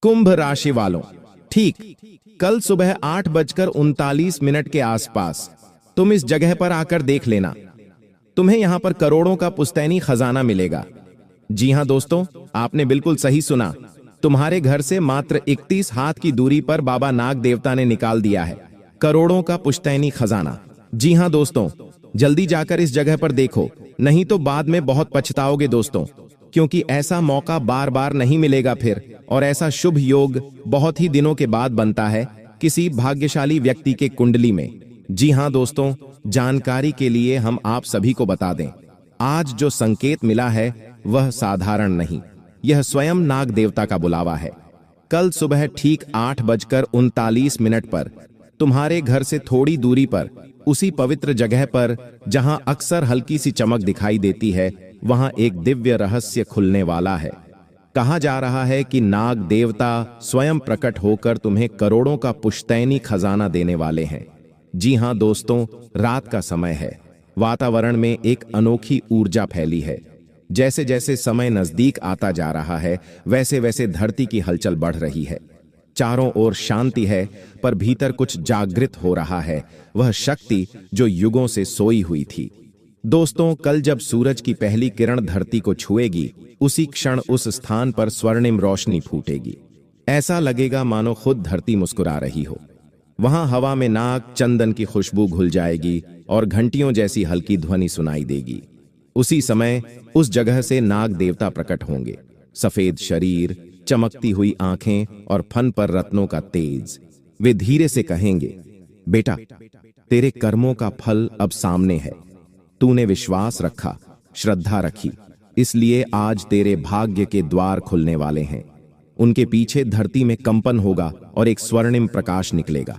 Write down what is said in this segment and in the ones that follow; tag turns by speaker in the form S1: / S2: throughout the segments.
S1: कुंभ राशि वालों, ठीक कल सुबह 8:39 के आसपास तुम इस जगह पर आकर देख लेना। तुम्हें यहां पर करोड़ों का पुश्तैनी खजाना मिलेगा। जी हां दोस्तों, आपने बिल्कुल सही सुना। तुम्हारे घर से मात्र 31 हाथ की दूरी पर बाबा नाग देवता ने निकाल दिया है करोड़ों का पुश्तैनी खजाना। जी हां दोस्तों, जल्दी जाकर इस जगह पर देखो, नहीं तो बाद में बहुत पछताओगे दोस्तों, क्योंकि ऐसा मौका बार बार नहीं मिलेगा फिर। और ऐसा शुभ योग बहुत ही दिनों के बाद बनता है किसी भाग्यशाली व्यक्ति के कुंडली में। जी हां दोस्तों, जानकारी के लिए हम आप सभी को बता दें, आज जो संकेत मिला है वह साधारण नहीं, यह स्वयं नाग देवता का बुलावा है। कल सुबह ठीक 8:39 पर तुम्हारे घर से थोड़ी दूरी पर, उसी पवित्र जगह पर जहां अक्सर हल्की सी चमक दिखाई देती है, वहां एक दिव्य रहस्य खुलने वाला है। कहा जा रहा है कि नाग देवता स्वयं प्रकट होकर तुम्हें करोड़ों का पुश्तैनी खजाना देने वाले हैं। जी हां दोस्तों, रात का समय है, वातावरण में एक अनोखी ऊर्जा फैली है। जैसे जैसे समय नजदीक आता जा रहा है, वैसे वैसे धरती की हलचल बढ़ रही है। चारों ओर शांति है, पर भीतर कुछ जागृत हो रहा है, वह शक्ति जो युगों से सोई हुई थी। दोस्तों, कल जब सूरज की पहली किरण धरती को छुएगी, उसी क्षण उस स्थान पर स्वर्णिम रोशनी फूटेगी। ऐसा लगेगा मानो खुद धरती मुस्कुरा रही हो। वहां हवा में नाग चंदन की खुशबू घुल जाएगी और घंटियों जैसी हल्की ध्वनि सुनाई देगी। उसी समय उस जगह से नाग देवता प्रकट होंगे। सफेद शरीर, चमकती हुई आंखें और फन पर रत्नों का तेज। वे धीरे से कहेंगे, बेटा, तेरे कर्मों का फल अब सामने है। तूने विश्वास रखा, श्रद्धा रखी, इसलिए आज तेरे भाग्य के द्वार खुलने वाले हैं। उनके पीछे धरती में कंपन होगा और एक स्वर्णिम प्रकाश निकलेगा।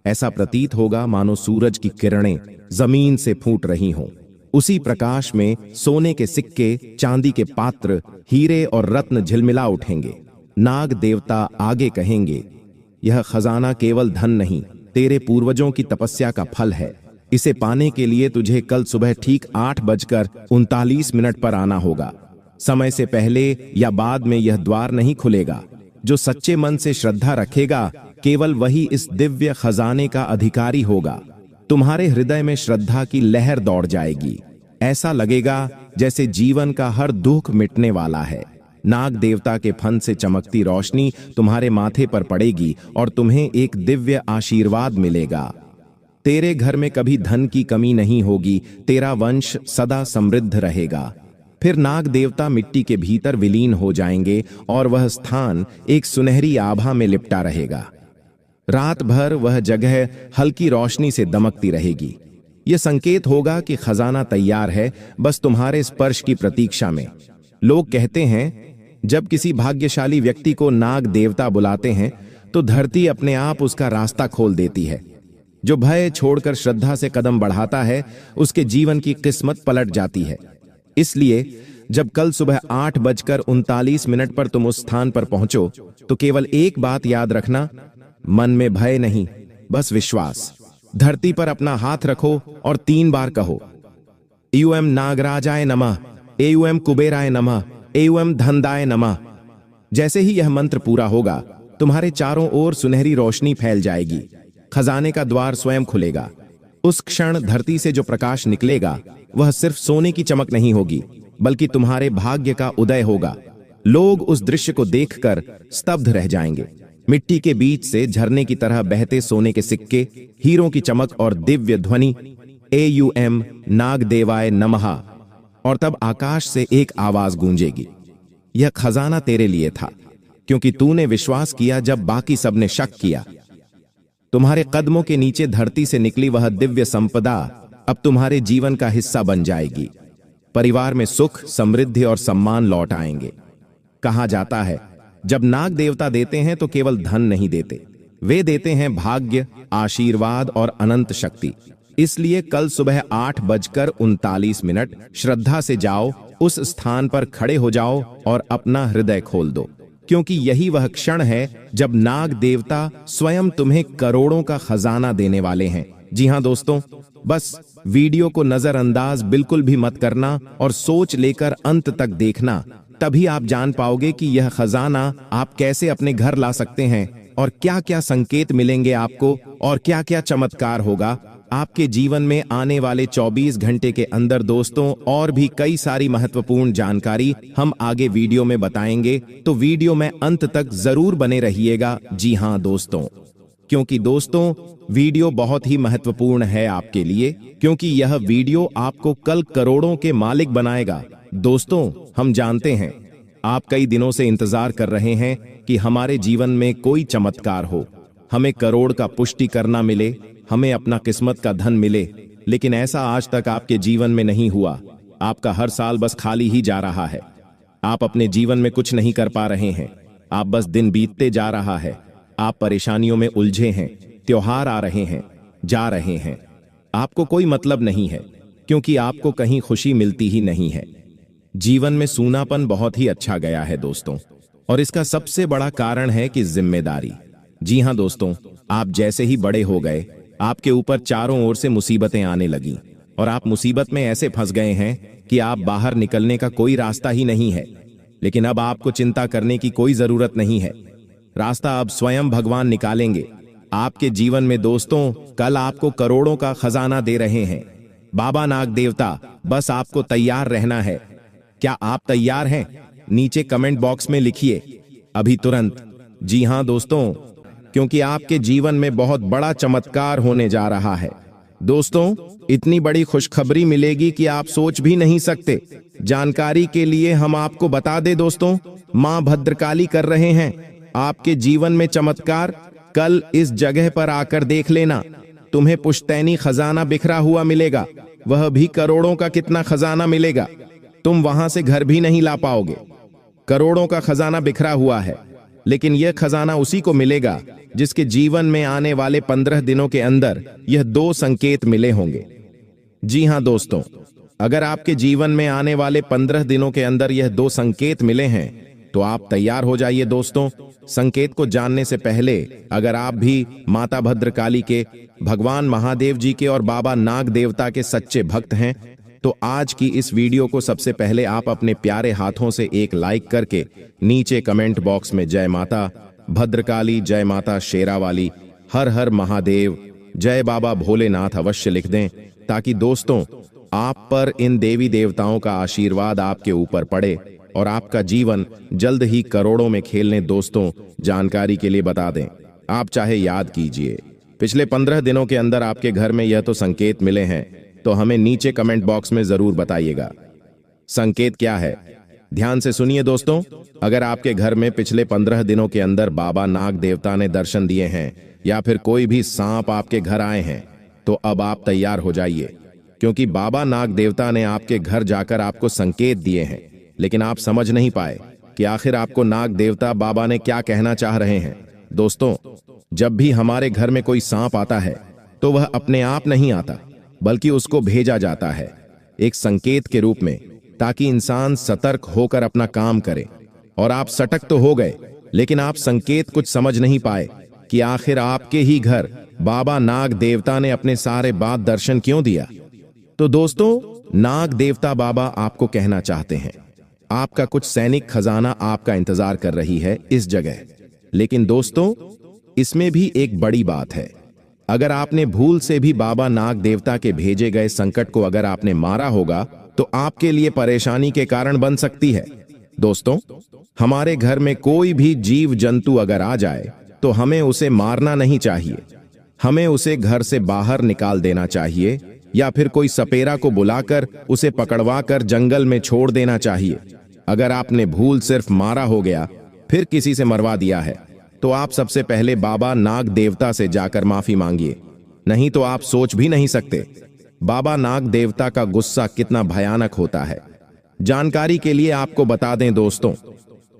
S1: ऐसा प्रतीत होगा मानो सूरज की किरणें जमीन से फूट रही हों। उसी प्रकाश में सोने के सिक्के, चांदी के पात्र, हीरे और रत्न झिलमिला उठेंगे। नाग देवता आगे कहेंगे, यह खजाना केवल धन नहीं, तेरे पूर्वजों की तपस्या का फल है। इसे पाने के लिए तुझे कल सुबह ठीक 8:39 पर आना होगा। समय से पहले या बाद में यह द्वार नहीं खुलेगा। जो सच्चे मन से श्रद्धा रखेगा, केवल वही इस दिव्य खजाने का अधिकारी होगा। तुम्हारे हृदय में श्रद्धा की लहर दौड़ जाएगी। ऐसा लगेगा जैसे जीवन का हर दुख मिटने वाला है। नाग देवता के फन से चमकती रोशनी तुम्हारे माथे पर पड़ेगी और तुम्हें एक दिव्य आशीर्वाद मिलेगा। तेरे घर में कभी धन की कमी नहीं होगी, तेरा वंश सदा समृद्ध रहेगा। फिर नाग देवता मिट्टी के भीतर विलीन हो जाएंगे और वह स्थान एक सुनहरी आभा में लिपटा रहेगा। रात भर वह जगह हल्की रोशनी से दमकती रहेगी। यह संकेत होगा कि खजाना तैयार है, बस तुम्हारे स्पर्श की प्रतीक्षा में। लोग कहते हैं, जब किसी भाग्यशाली व्यक्ति को नाग देवता बुलाते हैं तो धरती अपने आप उसका रास्ता खोल देती है। जो भय छोड़कर श्रद्धा से कदम बढ़ाता है, उसके जीवन की किस्मत पलट जाती है। इसलिए जब कल सुबह 8:39 पर तुम उस स्थान पर पहुंचो, तो केवल एक बात याद रखना, मन में भय नहीं, बस विश्वास। धरती पर अपना हाथ रखो और 3 बार कहो, एयूएम नागराजाय नमः, एयूएम कुबेराय नमः, एयूएम धनदाय नमः। जैसे ही यह मंत्र पूरा होगा, तुम्हारे चारों ओर सुनहरी रोशनी फैल जाएगी। खजाने का द्वार स्वयं खुलेगा। उस क्षण धरती से जो प्रकाश निकलेगा, वह सिर्फ सोने की चमक नहीं होगी, बल्कि तुम्हारे भाग्य का उदय होगा। लोग उस दृश्य को देखकर स्तब्ध रह जाएंगे। मिट्टी के बीच से झरने की तरह बहते सोने के सिक्के, हीरों की चमक और दिव्य ध्वनि, एयूएम नाग देवाय नमः। और तब आकाश से एक आवाज गूंजेगी, यह खजाना तेरे लिए था, क्योंकि तूने विश्वास किया जब बाकी सबने शक किया। तुम्हारे कदमों के नीचे धरती से निकली वह दिव्य संपदा अब तुम्हारे जीवन का हिस्सा बन जाएगी। परिवार में सुख, समृद्धि और सम्मान लौट आएंगे। कहा जाता है, जब नाग देवता देते हैं तो केवल धन नहीं देते, वे देते हैं भाग्य, आशीर्वाद और अनंत शक्ति। इसलिए कल सुबह 8:39 श्रद्धा से जाओ, उस स्थान पर खड़े हो जाओ और अपना हृदय खोल दो, क्योंकि यही वह क्षण है जब नाग देवता स्वयं तुम्हें करोड़ों का खजाना देने वाले हैं। जी हां दोस्तों, बस वीडियो को नजरअंदाज बिल्कुल भी मत करना और सोच लेकर अंत तक देखना, तभी आप जान पाओगे कि यह खजाना आप कैसे अपने घर ला सकते हैं और क्या क्या संकेत मिलेंगे आपको और क्या क्या चमत्कार होगा आपके जीवन में आने वाले 24 घंटे के अंदर दोस्तों। और भी कई सारी महत्वपूर्ण जानकारी हम आगे वीडियो में बताएंगे, तो वीडियो में अंत तक जरूर बने रहिएगा। जी हाँ दोस्तों, क्योंकि दोस्तों वीडियो बहुत ही महत्वपूर्ण है आपके लिए, क्योंकि यह वीडियो आपको कल करोड़ों के मालिक बनाएगा। दोस्तों हम जानते हैं आप कई दिनों से इंतजार कर रहे हैं कि हमारे जीवन में कोई चमत्कार हो, हमें करोड़ का पुष्टि करना मिले, हमें अपना किस्मत का धन मिले, लेकिन ऐसा आज तक आपके जीवन में नहीं हुआ। आपका हर साल बस खाली ही जा रहा है, आप अपने जीवन में कुछ नहीं कर पा रहे हैं, आप बस दिन बीतते जा रहा है, आप परेशानियों में उलझे हैं, त्योहार आ रहे हैं, जा रहे हैं, आपको कोई मतलब नहीं है, क्योंकि आपको कहीं खुशी मिलती ही नहीं है। जीवन में सूनापन बहुत ही अच्छा गया है दोस्तों, और इसका सबसे बड़ा कारण है कि जिम्मेदारी। जी हाँ दोस्तों, आप जैसे ही बड़े हो गए आपके ऊपर चारों ओर से मुसीबतें आने लगी और आप मुसीबत में ऐसे फंस गए हैं कि आप बाहर निकलने का कोई रास्ता ही नहीं है। लेकिन अब आपको चिंता करने की कोई जरूरत नहीं है, रास्ता अब स्वयं भगवान निकालेंगे आपके जीवन में दोस्तों। कल आपको करोड़ों का खजाना दे रहे हैं बाबा नाग देवता, बस आपको तैयार रहना है। क्या आप तैयार हैं? नीचे कमेंट बॉक्स में लिखिए अभी तुरंत। जी हाँ दोस्तों, क्योंकि आपके जीवन में बहुत बड़ा चमत्कार होने जा रहा है दोस्तों। इतनी बड़ी खुशखबरी मिलेगी कि आप सोच भी नहीं सकते। जानकारी के लिए हम आपको बता दें दोस्तों, मां भद्रकाली कर रहे हैं आपके जीवन में चमत्कार। कल इस जगह पर आकर देख लेना, तुम्हें पुश्तैनी खजाना बिखरा हुआ मिलेगा, वह भी करोड़ों का। कितना खजाना मिलेगा, तुम वहां से घर भी नहीं ला पाओगे। करोड़ों का खजाना बिखरा हुआ है, लेकिन यह खजाना उसी को मिलेगा जिसके जीवन में आने वाले 15 दिनों के अंदर यह 2 संकेत मिले होंगे। जी हां दोस्तों, अगर आपके जीवन में आने वाले 15 दिनों के अंदर यह 2 संकेत मिले हैं तो आप तैयार हो जाइए दोस्तों। संकेत को जानने से पहले अगर आप भी माता भद्रकाली के, भगवान महादेव जी के और बाबा नाग देवता के सच्चे भक्त हैं तो आज की इस वीडियो को सबसे पहले आप अपने प्यारे हाथों से एक लाइक करके नीचे कमेंट बॉक्स में जय माता भद्रकाली, जय माता शेरावाली, हर हर महादेव, जय बाबा भोलेनाथ अवश्य लिख दें, ताकि दोस्तों आप पर इन देवी देवताओं का आशीर्वाद आपके ऊपर पड़े और आपका जीवन जल्द ही करोड़ों में खेलने। दोस्तों जानकारी के लिए बता दें, आप चाहे याद कीजिए पिछले 15 दिनों के अंदर आपके घर में यह तो संकेत मिले हैं, तो हमें नीचे कमेंट बॉक्स में जरूर बताइएगा संकेत क्या है। ध्यान से सुनिए दोस्तों, अगर आपके घर में पिछले 15 दिनों के अंदर बाबा नाग देवता ने दर्शन दिए हैं या फिर कोई भी सांप आपके घर आए हैं तो अब आप तैयार हो जाइए, क्योंकि बाबा नाग देवता ने आपके घर जाकर आपको संकेत दिए हैं, लेकिन आप समझ नहीं पाए कि आखिर आपको नाग देवता बाबा ने क्या कहना चाह रहे हैं। दोस्तों जब भी हमारे घर में कोई सांप आता है तो वह अपने आप नहीं आता, बल्कि उसको भेजा जाता है एक संकेत के रूप में, ताकि इंसान सतर्क होकर अपना काम करे। और आप सटक तो हो गए, लेकिन आप संकेत कुछ समझ नहीं पाए कि आखिर आपके ही घर बाबा नाग देवता ने अपने सारे बाद दर्शन क्यों दिया। तो दोस्तों नाग देवता बाबा आपको कहना चाहते हैं आपका कुछ सैनिक खजाना आपका इंतजार कर रही है इस जगह। लेकिन दोस्तों इसमें भी एक बड़ी बात है, अगर आपने भूल से भी बाबा नाग देवता के भेजे गए संकट को अगर आपने मारा होगा तो आपके लिए परेशानी के कारण बन सकती है। दोस्तों हमारे घर में कोई भी जीव जंतु अगर आ जाए तो हमें उसे मारना नहीं चाहिए, हमें उसे घर से बाहर निकाल देना चाहिए या फिर कोई सपेरा को बुलाकर उसे पकड़वाकर जंगल में छोड़ देना चाहिए। अगर आपने भूल सिर्फ मारा हो गया फिर किसी से मरवा दिया है तो आप सबसे पहले बाबा नाग देवता से जाकर माफी मांगिए, नहीं तो आप सोच भी नहीं सकते बाबा नाग देवता का गुस्सा कितना भयानक होता है। जानकारी के लिए आपको बता दें दोस्तों,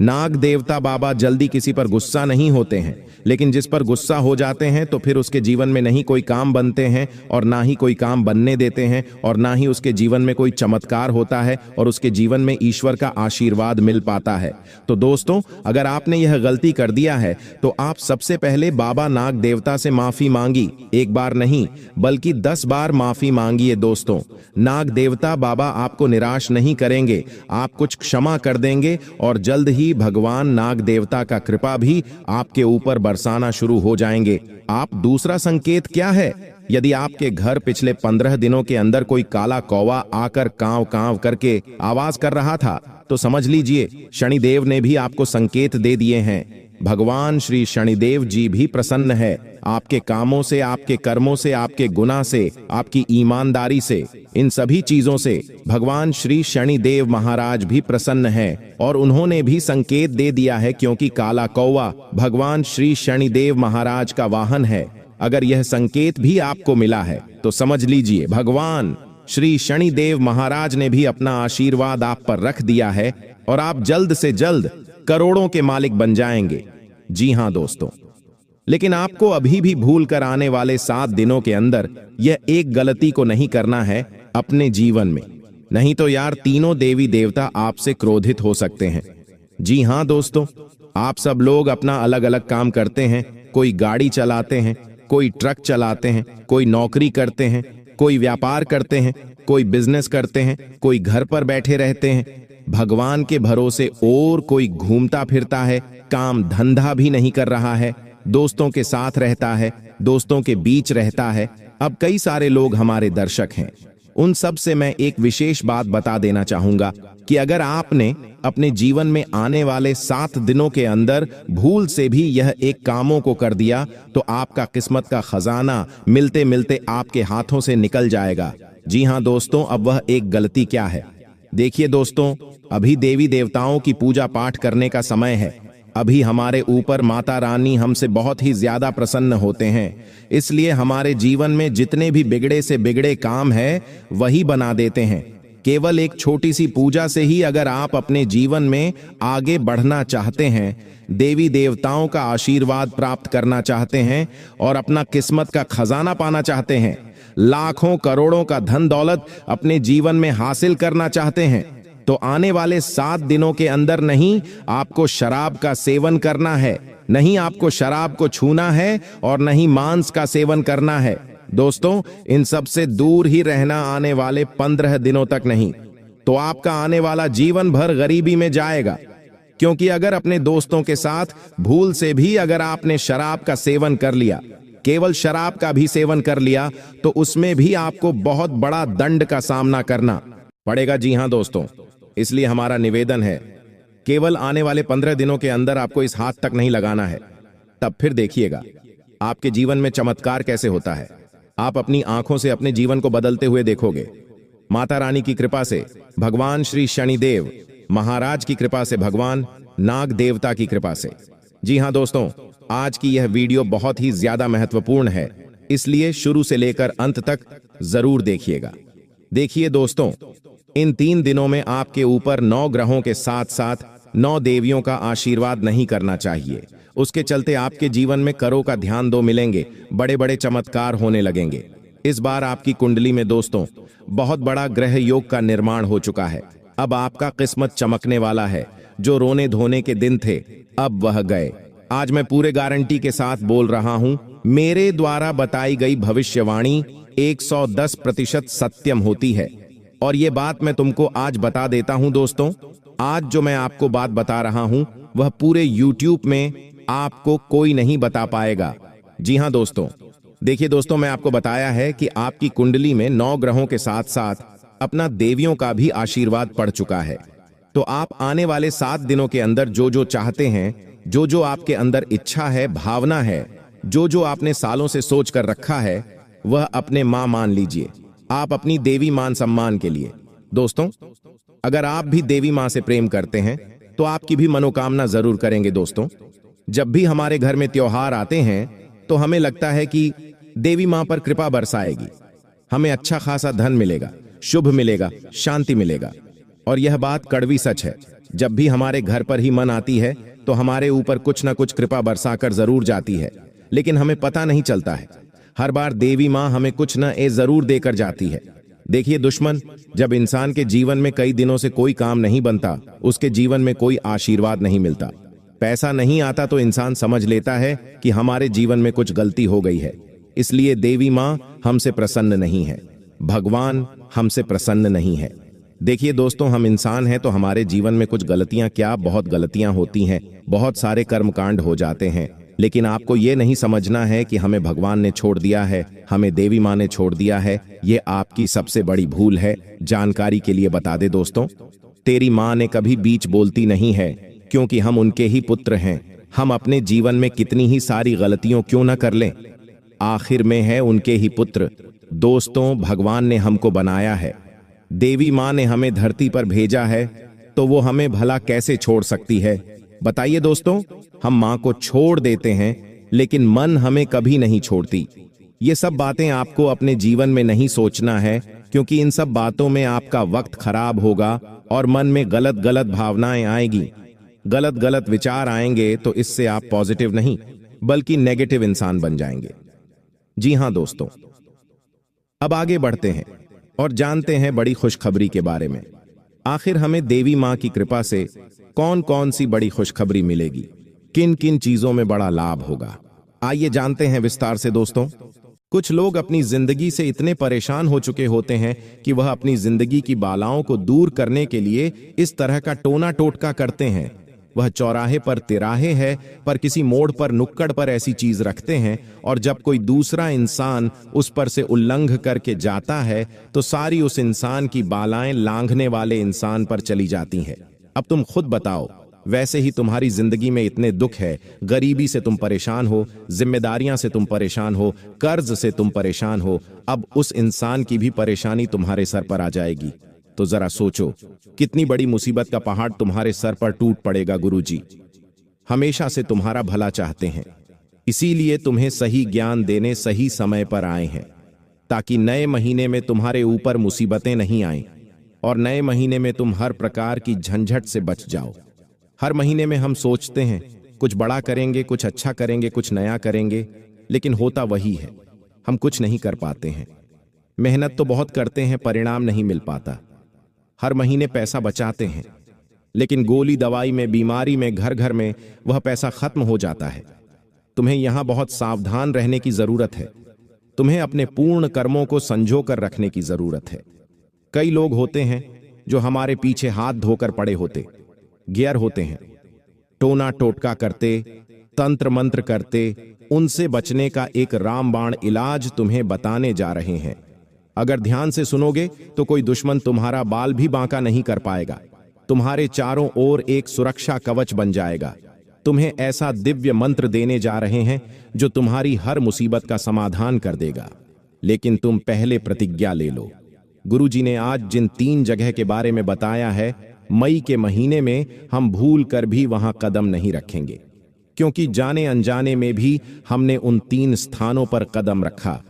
S1: नाग देवता बाबा जल्दी किसी पर गुस्सा नहीं होते हैं, लेकिन जिस पर गुस्सा हो जाते हैं तो फिर उसके जीवन में नहीं कोई काम बनते हैं और ना ही कोई काम बनने देते हैं और ना ही उसके जीवन में कोई चमत्कार होता है और उसके जीवन में ईश्वर का आशीर्वाद मिल पाता है। तो दोस्तों, अगर आपने यह गलती कर दिया है तो आप सबसे पहले बाबा नाग देवता से माफी मांगी। एक बार नहीं बल्कि 10 बार माफी मांगिए दोस्तों। नाग देवता बाबा आपको निराश नहीं करेंगे, आप कुछ क्षमा कर देंगे और जल्द ही भगवान नाग देवता का कृपा भी आपके ऊपर बरसाना शुरू हो जाएंगे। आप दूसरा संकेत क्या है? यदि आपके घर पिछले 15 दिनों के अंदर कोई काला कौवा आकर कांव कांव करके आवाज कर रहा था तो समझ लीजिए शनिदेव ने भी आपको संकेत दे दिए हैं। भगवान श्री शनिदेव जी भी प्रसन्न है आपके कामों से, आपके कर्मों से, आपके गुना से, आपकी ईमानदारी से, इन सभी चीजों से भगवान श्री शनिदेव महाराज भी प्रसन्न हैं और उन्होंने भी संकेत दे दिया है, क्योंकि काला कौवा भगवान श्री शनिदेव महाराज का वाहन है। अगर यह संकेत भी आपको मिला है तो समझ लीजिए भगवान श्री शनिदेव महाराज ने भी अपना आशीर्वाद आप पर रख दिया है और आप जल्द से जल्द करोड़ों के मालिक बन जाएंगे। जी हां दोस्तों, लेकिन आपको अभी भी भूल कर आने वाले 7 दिनों के अंदर यह एक गलती को नहीं करना है अपने जीवन में, नहीं तो यार तीनों देवी देवता आपसे क्रोधित हो सकते हैं। जी हां दोस्तों, आप सब लोग अपना अलग अलग काम करते हैं। कोई गाड़ी चलाते हैं, कोई ट्रक चलाते हैं, कोई नौकरी करते हैं, कोई व्यापार करते हैं, कोई बिजनेस करते हैं, कोई घर पर बैठे रहते हैं भगवान के भरोसे, और कोई घूमता फिरता है, काम धंधा भी नहीं कर रहा है, दोस्तों के साथ रहता है, दोस्तों के बीच रहता है। अब कई सारे लोग हमारे दर्शक हैं, उन सब से मैं एक विशेष बात बता देना चाहूंगा कि अगर आपने अपने जीवन में आने वाले 7 दिनों के अंदर भूल से भी यह एक कामों को कर दिया तो आपका किस्मत का खजाना मिलते मिलते आपके हाथों से निकल जाएगा। जी हां दोस्तों, अब वह एक गलती क्या है? देखिए दोस्तों, अभी देवी देवताओं की पूजा पाठ करने का समय है। अभी हमारे ऊपर माता रानी हमसे बहुत ही ज्यादा प्रसन्न होते हैं, इसलिए हमारे जीवन में जितने भी बिगड़े से बिगड़े काम है वही बना देते हैं। केवल एक छोटी सी पूजा से ही अगर आप अपने जीवन में आगे बढ़ना चाहते हैं, देवी देवताओं का आशीर्वाद प्राप्त करना चाहते हैं और अपना किस्मत का खजाना पाना चाहते हैं, लाखों करोड़ों का धन दौलत अपने जीवन में हासिल करना चाहते हैं, तो आने वाले 7 दिनों के अंदर नहीं आपको शराब का सेवन करना है, नहीं आपको शराब को छूना है और नहीं मांस का सेवन करना है। दोस्तों, इन सब से दूर ही रहना आने वाले 15 दिनों तक, नहीं तो आपका आने वाला जीवन भर गरीबी में जाएगा। क्योंकि अगर अपने दोस्तों के साथ भूल से भी अगर आपने शराब का सेवन कर लिया, केवल शराब का भी सेवन कर लिया, तो उसमें भी आपको बहुत बड़ा दंड का सामना करना पड़ेगा। जी हां दोस्तों, इसलिए हमारा निवेदन है, केवल आने वाले 15 दिनों के अंदर आपको इस हाथ तक नहीं लगाना है। तब फिर देखिएगा आपके जीवन में चमत्कार कैसे होता है। आप अपनी आंखों से अपने जीवन को बदलते हुए देखोगे। माता रानी की कृपा से, भगवान श्री शनिदेव महाराज की कृपा से, भगवान नाग देवता की कृपा से। जी हां दोस्तों, आज की यह वीडियो बहुत ही ज्यादा महत्वपूर्ण है, इसलिए शुरू से लेकर अंत तक जरूर देखिएगा। देखिए दोस्तों, इन 3 दिनों में आपके ऊपर 9 ग्रहों के साथ साथ 9 देवियों का आशीर्वाद नहीं करना चाहिए। उसके चलते आपके जीवन में करों का ध्यान दो मिलेंगे, बड़े बड़े चमत्कार होने लगेंगे। इस बार आपकी कुंडली में दोस्तों बहुत बड़ा ग्रह योग का निर्माण हो चुका है। अब आपका किस्मत चमकने वाला है। जो रोने धोने के दिन थे अब वह गए। आज मैं पूरे गारंटी के साथ बोल रहा हूं, मेरे द्वारा बताई गई भविष्यवाणी 110% सत्यम होती है। और ये बात मैं तुमको आज बता देता हूं दोस्तों। आज जो मैं आपको बात बता रहा हूं वह पूरे YouTube में आपको कोई नहीं बता पाएगा। जी हां दोस्तों, देखिए दोस्तों, मैं आपको बताया है कि आपकी कुंडली में 9 ग्रहों के साथ साथ अपना देवियों का भी आशीर्वाद पड़ चुका है। तो आप आने वाले 7 दिनों के अंदर जो जो चाहते हैं, जो जो आपके अंदर इच्छा है, भावना है, जो जो आपने सालों से सोच कर रखा है, वह अपने मां मान लीजिए। आप अपनी देवी मान सम्मान के लिए। दोस्तों, अगर आप भी देवी मां से प्रेम करते हैं तो आपकी भी मनोकामना जरूर करेंगे। दोस्तों, जब भी हमारे घर में त्योहार आते हैं तो हमें लगता है कि देवी मां पर कृपा बरसाएगी, हमें अच्छा खासा धन मिलेगा, शुभ मिलेगा, शांति मिलेगा। और यह बात कड़वी सच है। जब भी हमारे घर पर ही मन आती है तो हमारे ऊपर कुछ न कुछ कृपा बरसाकर जरूर जाती है, लेकिन हमें पता नहीं चलता है। हर बार देवी माँ हमें कुछ न जरूर देकर जाती है। देखिए दुश्मन, जब इंसान के जीवन में कई दिनों से कोई काम नहीं बनता, उसके जीवन में कोई आशीर्वाद नहीं मिलता, पैसा नहीं आता, तो इंसान समझ लेता है कि हमारे जीवन में कुछ गलती हो गई है। इसलिए देवी माँ हमसे प्रसन्न नहीं है, भगवान हमसे प्रसन्न नहीं है। देखिए दोस्तों, हम इंसान हैं तो हमारे जीवन में कुछ गलतियां, क्या बहुत गलतियां होती हैं, बहुत सारे कर्मकांड हो जाते हैं, लेकिन आपको ये नहीं समझना है कि हमें भगवान ने छोड़ दिया है, हमें देवी माँ ने छोड़ दिया है। ये आपकी सबसे बड़ी भूल है। जानकारी के लिए बता दे दोस्तों, तेरी माँ ने कभी बीच बोलती नहीं है, क्योंकि हम उनके ही पुत्र हैं। हम अपने जीवन में कितनी ही सारी गलतियों क्यों न कर लें, आखिर में है उनके ही पुत्र। दोस्तों, भगवान ने हमको बनाया है, देवी माँ ने हमें धरती पर भेजा है, तो वो हमें भला कैसे छोड़ सकती है? बताइए दोस्तों, हम माँ को छोड़ देते हैं, लेकिन मन हमें कभी नहीं छोड़ती। ये सब बातें आपको अपने जीवन में नहीं सोचना है, क्योंकि इन सब बातों में आपका वक्त खराब होगा और मन में गलत गलत भावनाएं आएगी, गलत गलत विचार आएंगे, तो इससे आप पॉजिटिव नहीं बल्कि नेगेटिव इंसान बन जाएंगे। जी हां दोस्तों, अब आगे बढ़ते हैं और जानते हैं बड़ी खुशखबरी के बारे में। आखिर हमें देवी माँ की कृपा से कौन कौन सी बड़ी खुशखबरी मिलेगी, किन किन चीजों में बड़ा लाभ होगा, आइए जानते हैं विस्तार से दोस्तों। कुछ लोग अपनी जिंदगी से इतने परेशान हो चुके होते हैं कि वह अपनी जिंदगी की बालाओं को दूर करने के लिए इस तरह का टोना टोटका करते हैं। वह चौराहे पर तिराहे है, पर किसी मोड़ पर नुक्कड़ पर ऐसी चीज रखते हैं, और जब कोई दूसरा इंसान उस पर से उल्लंघ करके जाता है तो सारी उस इंसान की बालाएं लांघने वाले इंसान पर चली जाती हैं। अब तुम खुद बताओ, वैसे ही तुम्हारी जिंदगी में इतने दुख है, गरीबी से तुम परेशान हो, जिम्मेदारियां से तुम परेशान हो, कर्ज से तुम परेशान हो, अब उस इंसान की भी परेशानी तुम्हारे सर पर आ जाएगी, तो जरा सोचो कितनी बड़ी मुसीबत का पहाड़ तुम्हारे सर पर टूट पड़ेगा। गुरुजी हमेशा से तुम्हारा भला चाहते हैं, इसीलिए तुम्हें सही ज्ञान देने सही समय पर आए हैं, ताकि नए महीने में तुम्हारे ऊपर मुसीबतें नहीं आएं और नए महीने में तुम हर प्रकार की झंझट से बच जाओ। हर महीने में हम सोचते हैं कुछ बड़ा करेंगे, कुछ अच्छा करेंगे, कुछ नया करेंगे, लेकिन होता वही है, हम कुछ नहीं कर पाते हैं। मेहनत तो बहुत करते हैं, परिणाम नहीं मिल पाता। हर महीने पैसा बचाते हैं, लेकिन गोली दवाई में, बीमारी में, घर घर में वह पैसा खत्म हो जाता है। तुम्हें यहां बहुत सावधान रहने की जरूरत है। तुम्हें अपने पूर्ण कर्मों को संजो कर रखने की जरूरत है। कई लोग होते हैं जो हमारे पीछे हाथ धोकर पड़े होते, गियर होते हैं, टोना टोटका करते, तंत्र मंत्र करते। उनसे बचने का एक रामबाण इलाज तुम्हें बताने जा रहे हैं। अगर ध्यान से सुनोगे तो कोई दुश्मन तुम्हारा बाल भी बांका नहीं कर पाएगा, तुम्हारे चारों ओर एक सुरक्षा कवच बन जाएगा। तुम्हें ऐसा दिव्य मंत्र देने जा रहे हैं जो तुम्हारी हर मुसीबत का समाधान कर देगा, लेकिन तुम पहले प्रतिज्ञा ले लो। गुरुजी ने आज जिन 3 जगह के बारे में बताया है, मई के महीने में हम भूल कर भी वहां कदम नहीं रखेंगे, क्योंकि जाने अनजाने में भी हमने उन 3 स्थानों पर कदम रखा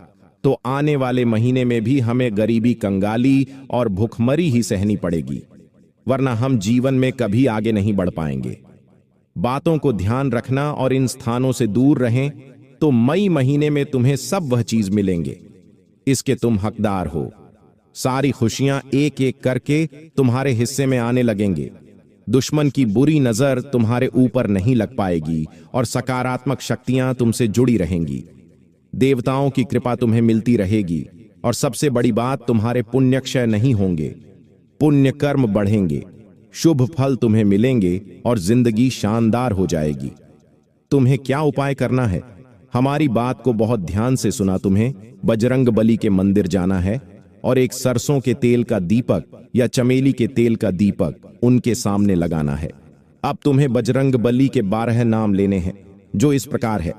S1: तो आने वाले महीने में भी हमें गरीबी, कंगाली और भूखमरी ही सहनी पड़ेगी, वरना हम जीवन में कभी आगे नहीं बढ़ पाएंगे। बातों को ध्यान रखना और इन स्थानों से दूर रहें, तो मई महीने में तुम्हें सब वह चीज मिलेंगे, इसके तुम हकदार हो। सारी खुशियां एक एक करके तुम्हारे हिस्से में आने लगेंगे। दुश्मन की बुरी नजर तुम्हारे ऊपर नहीं लग पाएगी और सकारात्मक शक्तियां तुमसे जुड़ी रहेंगी। देवताओं की कृपा तुम्हें मिलती रहेगी, और सबसे बड़ी बात, तुम्हारे पुण्य क्षय नहीं होंगे, पुण्य कर्म बढ़ेंगे, शुभ फल तुम्हें मिलेंगे और जिंदगी शानदार हो जाएगी। तुम्हें क्या उपाय करना है? हमारी बात को बहुत ध्यान से सुना। तुम्हें बजरंग बली के मंदिर जाना है और एक सरसों के तेल का दीपक या चमेली के तेल का दीपक उनके सामने लगाना है। अब तुम्हें बजरंग बली के 12 नाम लेने हैं, जो इस प्रकार है: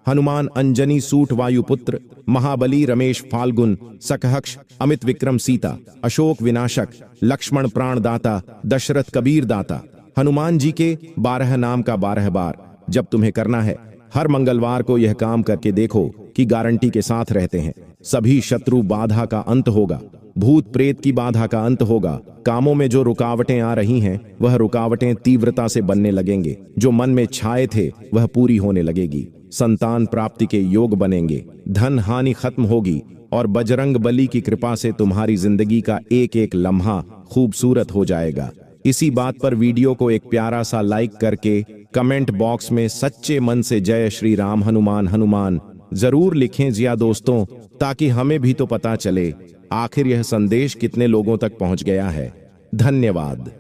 S1: हनुमान, अंजनी, सूट, वायुपुत्र, महाबली, रमेश, फाल्गुन, सकहक्ष, अमित, विक्रम, सीता, अशोक विनाशक, लक्ष्मण प्राणदाता, दशरथ कबीर दाता। हनुमान जी के 12 नाम का 12 बार जब तुम्हें करना है। हर मंगलवार को यह काम करके देखो कि गारंटी के साथ रहते हैं। सभी शत्रु बाधा का अंत होगा, भूत प्रेत की बाधा का अंत होगा। कामों में जो रुकावटें आ रही हैं वह रुकावटें तीव्रता से बनने लगेंगे। जो मन में छाए थे वह पूरी होने लगेगी। संतान प्राप्ति के योग बनेंगे, धन हानि खत्म होगी और बजरंग बली की कृपा से तुम्हारी जिंदगी का एक एक लम्हा खूबसूरत हो जाएगा। इसी बात पर वीडियो को एक प्यारा सा लाइक करके कमेंट बॉक्स में सच्चे मन से जय श्री राम हनुमान हनुमान जरूर लिखें जिया दोस्तों, ताकि हमें भी तो पता चले आखिर यह संदेश कितने लोगों तक पहुंच गया है। धन्यवाद।